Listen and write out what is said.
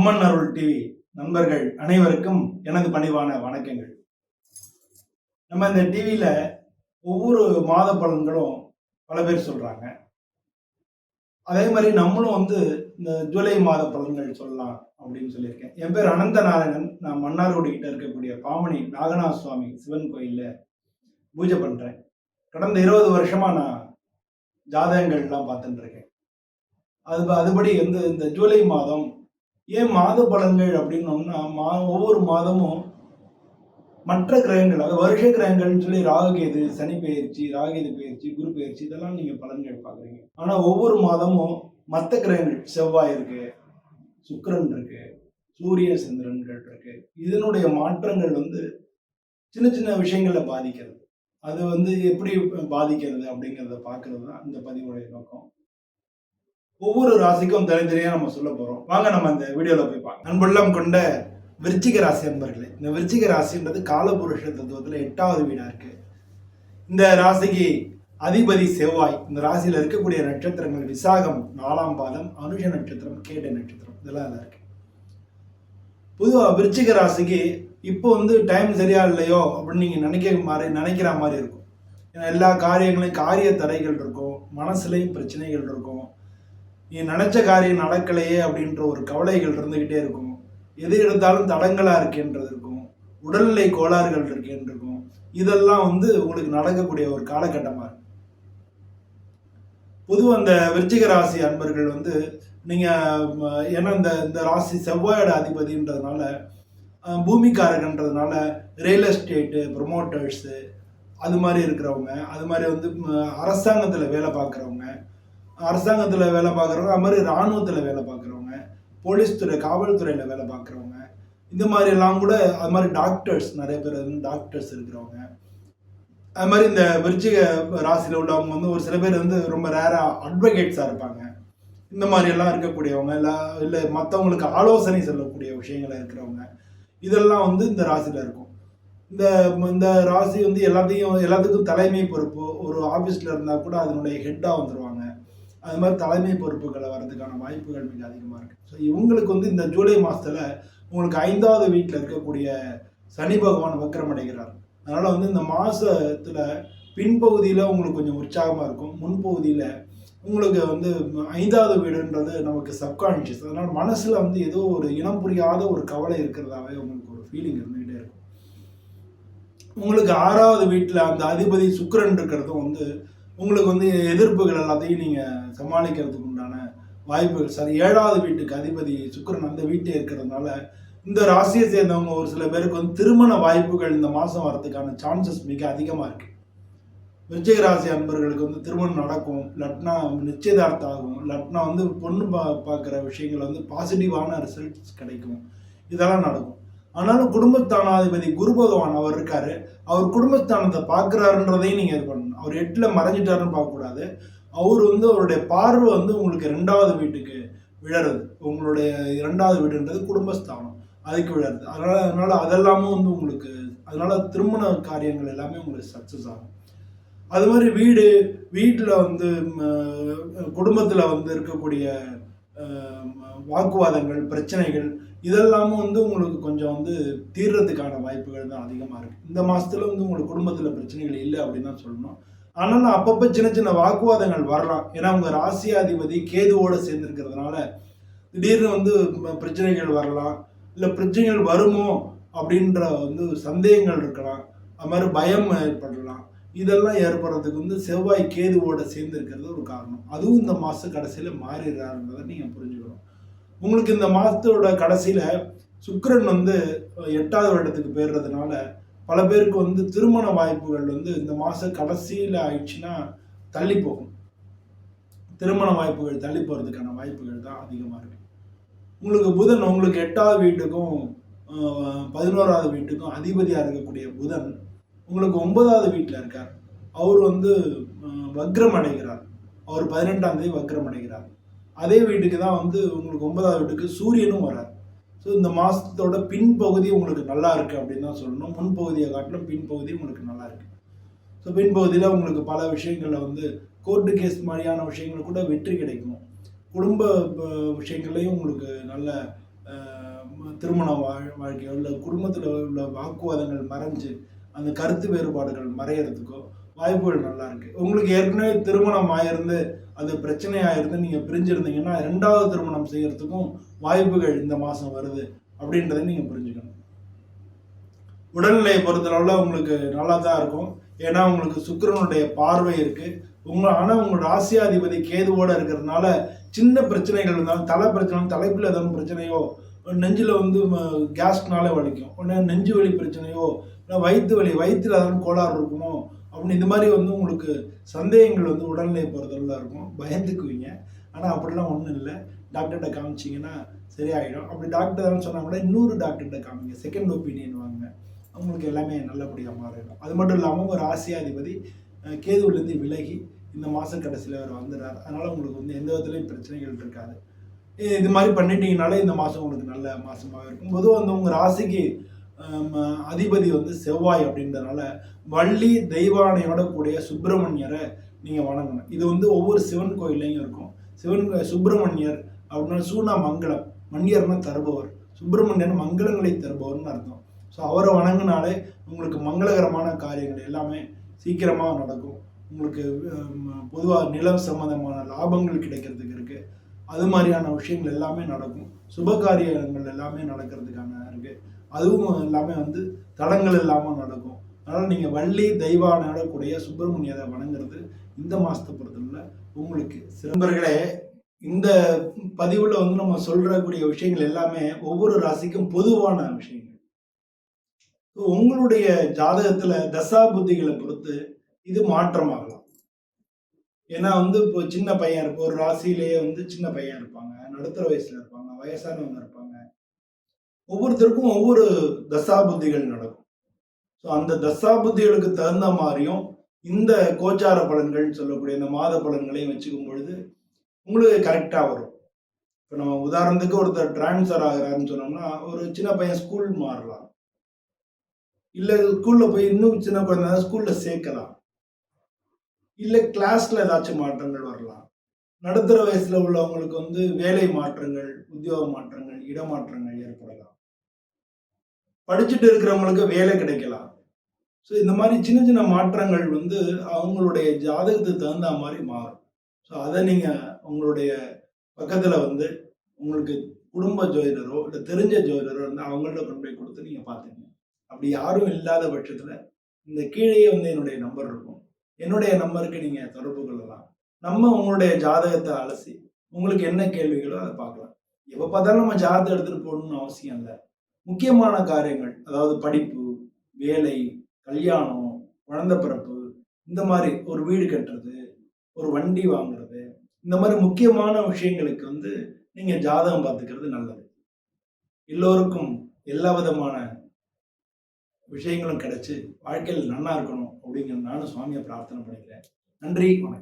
அம்மன் அருள் TV நண்பர்கள் அனைவருக்கும் எனது பணிவான வணக்கங்கள். நம்ம இந்த டிவியில ஒவ்வொரு மாத பலன்களும் பல பேர் சொல்றாங்க. அதே மாதிரி நம்மளும் இந்த ஜூலை மாத பலன்கள் சொல்லலாம் அப்படின்னு சொல்லியிருக்கேன். என் பேர் அனந்த நாராயணன். நான் மன்னார்குடி கிட்ட இருக்கக்கூடிய பாமணி நாகநாத சுவாமி சிவன் கோயில்ல பூஜை பண்றேன். கடந்த 20 வருஷமா நான் ஜாதகங்கள் எல்லாம் பார்த்துட்டு இருக்கேன். அதுபடி இந்த ஜூலை மாதம் ஏன் மாத பலன்கள் அப்படின்னோம்னா, ஒவ்வொரு மாதமும் மற்ற கிரகங்கள், அதாவது வருஷ கிரகங்கள்னு சொல்லி ராகுகேது, சனி பெயர்ச்சி, ராகுகேது பெயர்ச்சி, குரு பெயர்ச்சி இதெல்லாம் நீங்க பலன்கள் பார்க்குறீங்க. ஆனா ஒவ்வொரு மாதமும் மற்ற கிரகங்கள், செவ்வாய் இருக்கு, சுக்கிரன் இருக்கு, சூரிய சந்திரன்கள் இருக்கு, இதனுடைய மாற்றங்கள் சின்ன சின்ன விஷயங்களை பாதிக்கிறது. அது எப்படி பாதிக்கிறது அப்படிங்கிறத பார்க்கறது தான் இந்த பதிவுடைய நோக்கம். ஒவ்வொரு ராசிக்கும் தனித்தனியா நம்ம சொல்ல போறோம். வாங்க நம்ம இந்த வீடியோல போய் பார்க்கலாம். அன்புள்ளம் கொண்ட விருச்சிக ராசி அன்பர்களே, இந்த விருச்சிக ராசின்றது காலபுருஷ தத்துவத்துல 8வது வீடா இருக்கு. இந்த ராசிக்கு அதிபதி செவ்வாய். இந்த ராசியில இருக்கக்கூடிய நட்சத்திரங்கள் விசாகம் 4ஆம் பாதம், அனுஷ நட்சத்திரம், கேட்ட நட்சத்திரம், இதெல்லாம் இருக்கு. பொதுவா விருச்சிக ராசிக்கு இப்போ டைம் சரியா இல்லையோ அப்படின்னு நீங்க நினைக்கிற மாதிரி இருக்கும். எல்லா காரியங்களையும் காரிய தடைகள் இருக்கும், மனசுலையும் பிரச்சனைகள் இருக்கும், நீ நினைச்ச காரியம் நடக்கலையே அப்படின்ற ஒரு கவலைகள் இருந்துகிட்டே இருக்கும். எது எடுத்தாலும் தடங்களா இருக்கேன்றது இருக்கும், உடல்நிலை கோளாறுகள் இருக்கேன் இருக்கும். இதெல்லாம் உங்களுக்கு நடக்கக்கூடிய ஒரு காலகட்டமா இருக்கு. பொதுவாக அந்த விருச்சிக ராசி அன்பர்கள் நீங்க ஏன்னா இந்த ராசி செவ்வாயோட அதிபதின்றதுனால, பூமிக்காரகன்றதுனால ரியல் எஸ்டேட்டு, ப்ரொமோட்டர்ஸு அது மாதிரி இருக்கிறவங்க, அது மாதிரி அரசாங்கத்தில் வேலை பார்க்குறவங்க, அது மாதிரி இராணுவத்தில் வேலை பார்க்குறவங்க, போலீஸ் துறை, காவல்துறையில் வேலை பார்க்குறவங்க, இந்த மாதிரி எல்லாம் கூட, அது மாதிரி டாக்டர்ஸ், நிறைய பேர் டாக்டர்ஸ் இருக்கிறவங்க, அது மாதிரி இந்த விருச்சிக ராசியில் உள்ளவங்க ஒரு சில பேர் ரொம்ப ரேராக அட்வொகேட்ஸாக இருப்பாங்க. இந்த மாதிரி எல்லாம் இருக்கக்கூடியவங்க, இல்லை மற்றவங்களுக்கு ஆலோசனை சொல்லக்கூடிய விஷயங்கள் இருக்கிறவங்க, இதெல்லாம் இந்த ராசியில் இருக்கும். இந்த ராசி எல்லாத்துக்கும் தலைமை பொறுப்பு. ஒரு ஆஃபீஸில் இருந்தால் கூட அதனுடைய ஹெட்டாக வந்துடுவாங்க. அது மாதிரி தலைமை பொறுப்புகளை வர்றதுக்கான வாய்ப்புகள் மிக அதிகமாக இருக்குது. ஸோ இவங்களுக்கு இந்த ஜூலை மாதத்தில் உங்களுக்கு 5வது வீட்டில் இருக்கக்கூடிய சனி பகவான் வக்ரமடைகிறார். அதனால் இந்த மாதத்தில் பின்பகுதியில் உங்களுக்கு கொஞ்சம் உற்சாகமாக இருக்கும். முன்பகுதியில் உங்களுக்கு 5வது வீடுன்றது நமக்கு சப்கான்ஷியஸ். அதனால் மனசில் ஏதோ ஒரு இனம் புரியாத ஒரு கவலை இருக்கிறதாவே உங்களுக்கு ஒரு ஃபீலிங் இருந்துகிட்டே இருக்கும். உங்களுக்கு 6வது வீட்டில் அந்த அதிபதி சுக்கிரன் இருக்கிறதும் உங்களுக்கு எதிர்ப்புகள் எல்லாத்தையும் நீங்கள் சமாளிக்கிறதுக்கு உண்டான வாய்ப்புகள். சரி, 7வது வீட்டுக்கு அதிபதி சுக்கிரன் அந்த வீட்டில் இருக்கிறதுனால இந்த ராசியை சேர்ந்தவங்க ஒரு சில பேருக்கு திருமண வாய்ப்புகள் இந்த மாதம் வரதுக்கான சான்சஸ் மிக அதிகமாக இருக்கு. விருச்சிக ராசி அன்பர்களுக்கு திருமணம் நடக்கும், லட்னா நிச்சயதார்த்தம் ஆகும், லட்னா பொண்ணு பார்க்குற விஷயங்கள் பாசிட்டிவான ரிசல்ட்ஸ் கிடைக்கும், இதெல்லாம் நடக்கும். ஆனாலும் குடும்பஸ்தானாதிபதி குரு பகவான் அவர் இருக்காரு, அவர் குடும்பஸ்தானத்தை பார்க்குறாருன்றதையும் நீங்கள் இது பண்ணணும். அவர் 8ல் மறைஞ்சிட்டாருன்னு பார்க்கக்கூடாது. அவர் அவருடைய பார்வை உங்களுக்கு 2வது வீட்டுக்கு விழறது. உங்களுடைய 2வது வீடுன்றது குடும்பஸ்தானம், அதுக்கு விழறது. அதனால அதெல்லாமும் உங்களுக்கு, அதனால திருமண காரியங்கள் எல்லாமே உங்களுக்கு சக்ஸஸ் ஆகும். அது மாதிரி வீட்டில் குடும்பத்தில் இருக்கக்கூடிய வாக்குவாதங்கள், பிரச்சனைகள் இதெல்லாமும் உங்களுக்கு கொஞ்சம் தீர்றதுக்கான வாய்ப்புகள் தான் அதிகமாக இருக்குது. இந்த மாதத்தில் உங்களுக்கு குடும்பத்தில் பிரச்சனைகள் இல்லை அப்படின்னு தான் சொல்லணும். ஆனால் அப்பப்போ சின்ன சின்ன வாக்குவாதங்கள் வரலாம். ஏன்னா உங்கள் ராசியாதிபதி கேதுவோடு சேர்ந்துருக்கிறதுனால திடீர்னு பிரச்சனைகள் வரலாம், இல்லை பிரச்சனைகள் வருமோ அப்படின்ற சந்தேகங்கள் இருக்கலாம், அது மாதிரி பயம் ஏற்படலாம். இதெல்லாம் ஏற்படுறதுக்கு செவ்வாய் கேதுவோடு சேர்ந்துருக்கிறது ஒரு காரணம். அதுவும் இந்த மாத கடைசியில் மாறிடுறாருன்றதை நீங்கள் புரிஞ்சுக்கணும். உங்களுக்கு இந்த மாதத்தோட கடைசியில் சுக்கிரன் 8வது வருடத்துக்கு போயிடுறதுனால பல பேருக்கு திருமண வாய்ப்புகள் இந்த மாத கடைசியில் ஆயிடுச்சுன்னா தள்ளி போகும். திருமண வாய்ப்புகள் தள்ளி போகிறதுக்கான வாய்ப்புகள் தான் அதிகமாக இருக்கு. உங்களுக்கு புதன் உங்களுக்கு 8வது வீட்டுக்கும் 11வது வீட்டுக்கும் அதிபதியாக இருக்கக்கூடிய புதன் உங்களுக்கு 9வது வீட்டில் இருக்கார். அவர் வக்ரம் அடைகிறார். அவர் 18ஆம் தேதி வக்ரம் அடைகிறார். அதே வீட்டுக்கு தான் உங்களுக்கு 9வது வீட்டுக்கு சூரியனும் வரார். ஸோ இந்த மாதத்தோட பின்பகுதி உங்களுக்கு நல்லா இருக்குது அப்படின்னு தான் சொல்லணும். முன்பகுதியை காட்டிலும் பின்பகுதி உங்களுக்கு நல்லா இருக்குது. ஸோ பின்பகுதியில் உங்களுக்கு பல விஷயங்களில் கோர்ட்டு கேஸ் மாதிரியான விஷயங்கள் கூட வெற்றி கிடைக்கும். குடும்ப விஷயங்கள்லையும் உங்களுக்கு நல்ல திருமண வாழ்க்கையோ இல்லை குடும்பத்தில் உள்ள வாக்குவாதங்கள் மறைஞ்சு அந்த கருத்து வேறுபாடுகள் மறையறதுக்கோ வாய்ப்புகள் நல்லா இருக்கு. உங்களுக்கு ஏற்கனவே திருமணம் ஆயிருந்து அது பிரச்சனையாயிருந்து நீங்கள் பிரிஞ்சிருந்தீங்கன்னா 2வது திருமணம் செய்யறதுக்கும் வாய்ப்புகள் இந்த மாதம் வருது அப்படின்றத நீங்கள் புரிஞ்சுக்கணும். உடல்நிலையை பொறுத்தளவில் உங்களுக்கு நல்லா தான் இருக்கும். ஏன்னா உங்களுக்கு சுக்கிரனுடைய பார்வை இருக்கு. ஆனால் உங்களோட ராசியாதிபதி கேதுவோட இருக்கிறதுனால சின்ன பிரச்சனைகள் இருந்தாலும் தலை பிரச்சனை, தலைப்பில் ஏதாவது பிரச்சனையோ, நெஞ்சில் வந்து கேஸ்னால வலிக்கும், உடனே நெஞ்சு வலி பிரச்சனையோ, இல்லை வயிற்று வலி, வயிற்றில் ஏதாவது கோளாறு இருக்குமோ அப்படின்னு இந்த மாதிரி வந்து உங்களுக்கு சந்தேகங்கள் வந்து உடல்நிலை பொறுத்தளவில் இருக்கும். பயந்துக்குவீங்க. ஆனால் அப்படிலாம் ஒன்றும் இல்லை. டாக்டர்கிட்ட காமிச்சிங்கன்னா சரியாயிடும். அப்படி டாக்டர் தான் சொன்னா கூட இன்னொரு டாக்டர்கிட்ட காமிங்க, செகண்ட் ஒப்பீனியன் வாங்க. அவங்களுக்கு எல்லாமே நல்லபடியாக மாறிடும். அது மட்டும் இல்லாமல் ஒரு ராசியாதிபதி கேதுவிலேருந்து விலகி இந்த மாதம் கடைசியில் அவர் வந்துடுறார். அதனால் உங்களுக்கு வந்து எந்த விதத்துலையும் பிரச்சனைகள் இருக்காது. இது மாதிரி பண்ணிட்டீங்கனாலே இந்த மாதம் உங்களுக்கு நல்ல மாதமாக இருக்கும். பொதுவாக வந்து உங்கள் ராசிக்கு அதிபதி வந்து செவ்வாய் அப்படின்றதுனால வள்ளி தெய்வானையோட கூடிய சுப்பிரமணியரை நீங்கள் வணங்கணும். இது வந்து ஒவ்வொரு சிவன் கோயில்லையும் இருக்கும். சுப்பிரமணியர் அப்படின்னா சூனா மங்களம், மன்னியர்னா தருபவர், சுப்பிரமணியன் மங்களங்களை தருபவர்னு அர்த்தம். ஸோ அவரை வணங்கினாலே உங்களுக்கு மங்களகரமான காரியங்கள் எல்லாமே சீக்கிரமாக நடக்கும். உங்களுக்கு பொதுவாக நிலம் சம்மந்தமான லாபங்கள் கிடைக்கிறதுக்கு இருக்குது. அது மாதிரியான விஷயங்கள் எல்லாமே நடக்கும். சுப காரியங்கள் எல்லாமே நடக்கிறதுக்கான இருக்குது. அதுவும் எல்லாமே வந்து தடங்கள் இல்லாமல் நடக்கும். அதனால் நீங்கள் வள்ளி தெய்வானையோட கூடிய சுப்பிரமணியரை வணங்குறது இந்த மாதத்தை பொறுத்தவரை உங்களுக்கு சிறந்தவர்களே. இந்த பதிவில் வந்து நம்ம சொல்றக்கூடிய விஷயங்கள் எல்லாமே ஒவ்வொரு ராசிக்கும் பொதுவான விஷயங்கள். உங்களுடைய ஜாதகத்துல தசா புத்திகளை பொறுத்து இது மாற்றமாகலாம். ஏன்னா வந்து இப்போ சின்ன பையன் இருப்போம், ஒரு ராசியிலேயே வந்து சின்ன பையன் இருப்பாங்க, நடுத்தர வயசுல இருப்பாங்க, வயசானவங்க இருப்பாங்க. ஒவ்வொருத்தருக்கும் ஒவ்வொரு தசா புத்திகள் நடக்கும். ஸோ அந்த தசா புத்திகளுக்கு தகுந்த மாதிரியும் இந்த கோச்சார பலன்கள் சொல்லக்கூடிய இந்த மாத பலன்களையும் வச்சுக்கும் பொழுது உங்களுக்கு கரெக்டாக வரும். இப்போ நம்ம உதாரணத்துக்கு ஒருத்தர் டிரான்ஸ்ஃபர் ஆகிறாருன்னு சொன்னோம்னா ஒரு சின்ன பையன் ஸ்கூல் மாறலாம், இல்லை ஸ்கூலில் போய் இன்னும் சின்ன குழந்தை ஸ்கூலில் சேர்க்கலாம், இல்லை கிளாஸில் ஏதாச்சும் மாற்றங்கள் வரலாம். நடுத்தர வயசில் உள்ளவங்களுக்கு வந்து வேலை மாற்றங்கள், உத்தியோக மாற்றங்கள், இடமாற்றங்கள் ஏற்படலாம். படிச்சுட்டு இருக்கிறவங்களுக்கு வேலை கிடைக்கலாம். ஸோ இந்த மாதிரி சின்ன சின்ன மாற்றங்கள் வந்து அவங்களுடைய ஜாதகத்துக்கு தகுந்த மாதிரி மாறும். ஸோ அதை நீங்கள் உங்களுடைய பக்கத்தில் வந்து உங்களுக்கு குடும்ப ஜோதிடரோ இல்லை தெரிஞ்ச ஜோதிடரோ வந்து அவங்கள்ட்ட கொண்டு போய் கொடுத்து நீங்கள் பார்த்துங்க. அப்படி யாரும் இல்லாத பட்சத்தில் இந்த கீழேயே வந்து என்னுடைய நம்பர் இருக்கும். என்னுடைய நம்பருக்கு நீங்கள் தொடர்பு கொள்ளலாம். நம்ம உங்களுடைய ஜாதகத்தை அலசி உங்களுக்கு என்ன கேள்விகளோ அதை பார்க்கலாம். எப்போ பார்த்தாலும் நம்ம ஜாதகத்தை எடுத்துகிட்டு போகணும்னு அவசியம் இல்லை. முக்கியமான காரியங்கள், அதாவது படிப்பு, வேலை, கல்யாணம், குழந்தை பிறப்பு, இந்த மாதிரி ஒரு வீடு கட்டுறது, ஒரு வண்டி வாங்குறது, இந்த மாதிரி முக்கியமான விஷயங்களுக்கு வந்து நீங்கள் ஜாதகம் பார்த்துக்கிறது நல்லது. எல்லோருக்கும் எல்லா விதமான விஷயங்களும் கிடைச்சு வாழ்க்கையில் நல்லா இருக்கணும் அப்படிங்கிற நானும் சுவாமியை பிரார்த்தனை பண்ணிக்கிறேன். நன்றி, வணக்கம்.